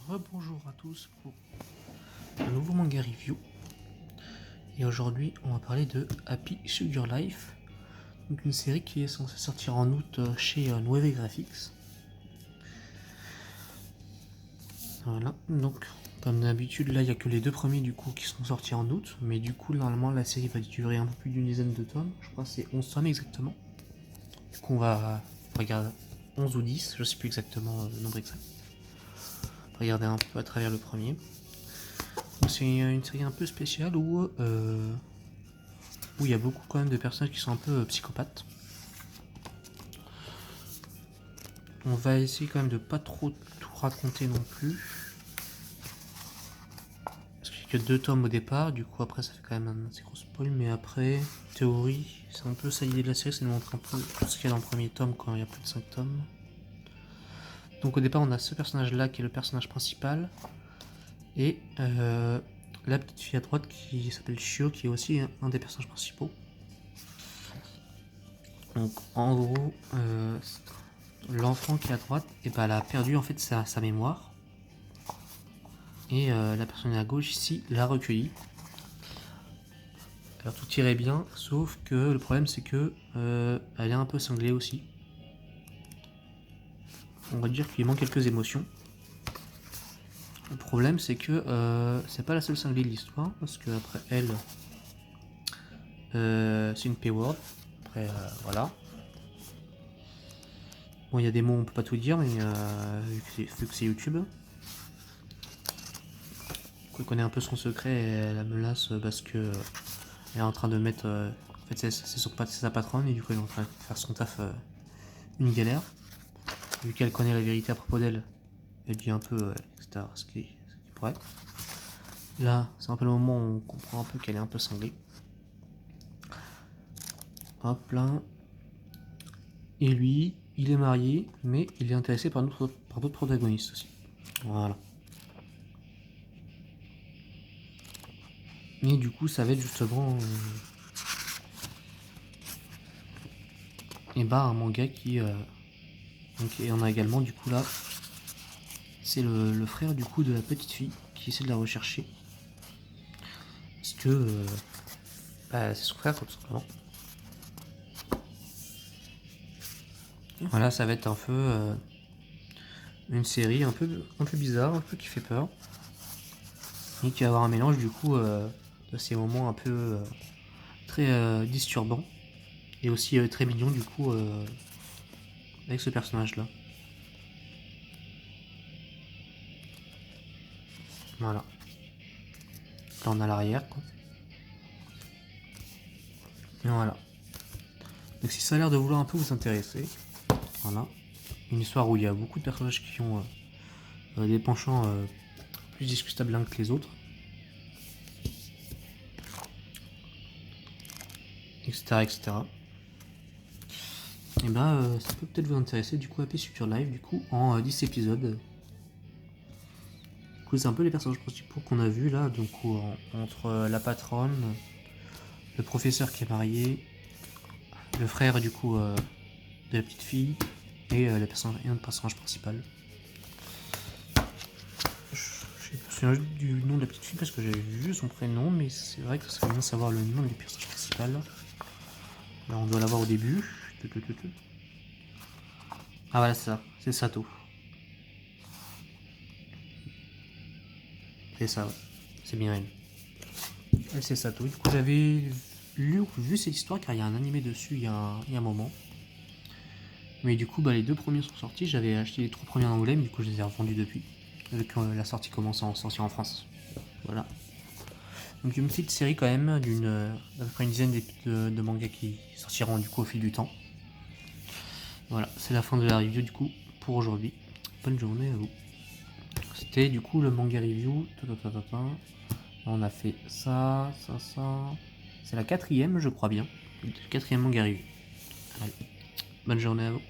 Rebonjour à tous pour un nouveau manga review. Et aujourd'hui, on va parler de Happy Sugar Life, donc une série qui est censée sortir en août chez Nueve Graphics. Voilà, donc comme d'habitude, là il n'y a que les deux premiers du coup qui sont sortis en août, mais du coup, normalement, la série va durer un peu plus d'une dizaine de tomes. Je crois que c'est 11 tomes exactement. Du coup, on va regarder 11 ou 10, je sais plus exactement le nombre exact. Regarder un peu à travers le premier. C'est une série un peu spéciale où il y a beaucoup quand même de personnages qui sont un peu psychopathes. On va essayer quand même de pas trop tout raconter non plus. Parce qu'il n'y a que 2 tomes au départ, du coup après ça fait quand même un assez gros spoil, mais après, théorie, c'est un peu ça l'idée de la série, c'est de montrer un peu tout ce qu'il y a dans le premier tome quand il y a plus de 5 tomes. Donc au départ on a ce personnage là qui est le personnage principal, et la petite fille à droite qui s'appelle Shio, qui est aussi un des personnages principaux. Donc en gros, l'enfant qui est à droite, et elle a perdu en fait sa mémoire. Et la personne à gauche ici l'a recueilli. Alors tout irait bien, sauf que le problème c'est que elle est un peu cinglée aussi. On va dire qu'il manque quelques émotions. Le problème c'est que c'est pas la seule cinglée de l'histoire, parce que après elle, c'est une payword. Après voilà. Bon, il y a des mots on peut pas tout dire, mais vu que c'est YouTube. Elle connaît un peu son secret et elle la menace parce que elle est en train de mettre. En fait, c'est sa patronne et du coup, elle est en train de faire son taf une galère. Vu qu'elle connaît la vérité à propos d'elle, elle dit un peu, etc. Ce qui pourrait être. Là, c'est un peu le moment où on comprend un peu qu'elle est un peu cinglée. Hop là. Et lui, il est marié, mais il est intéressé par d'autres protagonistes aussi. Voilà. Et du coup, ça va être justement un manga qui. Donc, et on a également du coup là, c'est le frère du coup de la petite fille qui essaie de la rechercher. Parce que c'est son frère tout simplement. Voilà, ça va être un peu une série un peu bizarre, un peu qui fait peur. Et qui va avoir un mélange du coup de ces moments un peu très disturbants. Et aussi très mignon du coup avec ce personnage là. Voilà. Là on a l'arrière quoi. Et voilà. Donc si ça a l'air de vouloir un peu vous intéresser, voilà. Une histoire où il y a beaucoup de personnages qui ont des penchants plus discutables l'un que les autres. Etc. etc. Et ça peut peut-être vous intéresser du coup Happy Sugar Life du coup en 10 épisodes. Du coup c'est un peu les personnages principaux qu'on a vus là, donc entre la patronne, le professeur qui est marié, le frère du coup de la petite fille et un personnage principal. Je me souviens juste du nom de la petite fille parce que j'avais vu son prénom, mais c'est vrai que ça serait bien de savoir le nom du personnage principal. Là on doit l'avoir au début. Ah voilà, c'est Sato. C'est ça, ouais. C'est bien elle. Elle, c'est Sato. Du coup, j'avais vu cette histoire car il y a un animé dessus il y a un moment. Mais du coup, les 2 premiers sont sortis. J'avais acheté les 3 premiers en anglais, mais du coup, je les ai revendus depuis. Vu que la sortie commence à sortir en France. Voilà. Donc, une petite série quand même d'à peu près une dizaine de mangas qui sortiront du coup au fil du temps. Voilà, c'est la fin de la review du coup pour aujourd'hui. Bonne journée à vous. C'était du coup le manga review. On a fait ça. C'est la 4ème, je crois bien. Le 4ème manga review. Allez, bonne journée à vous.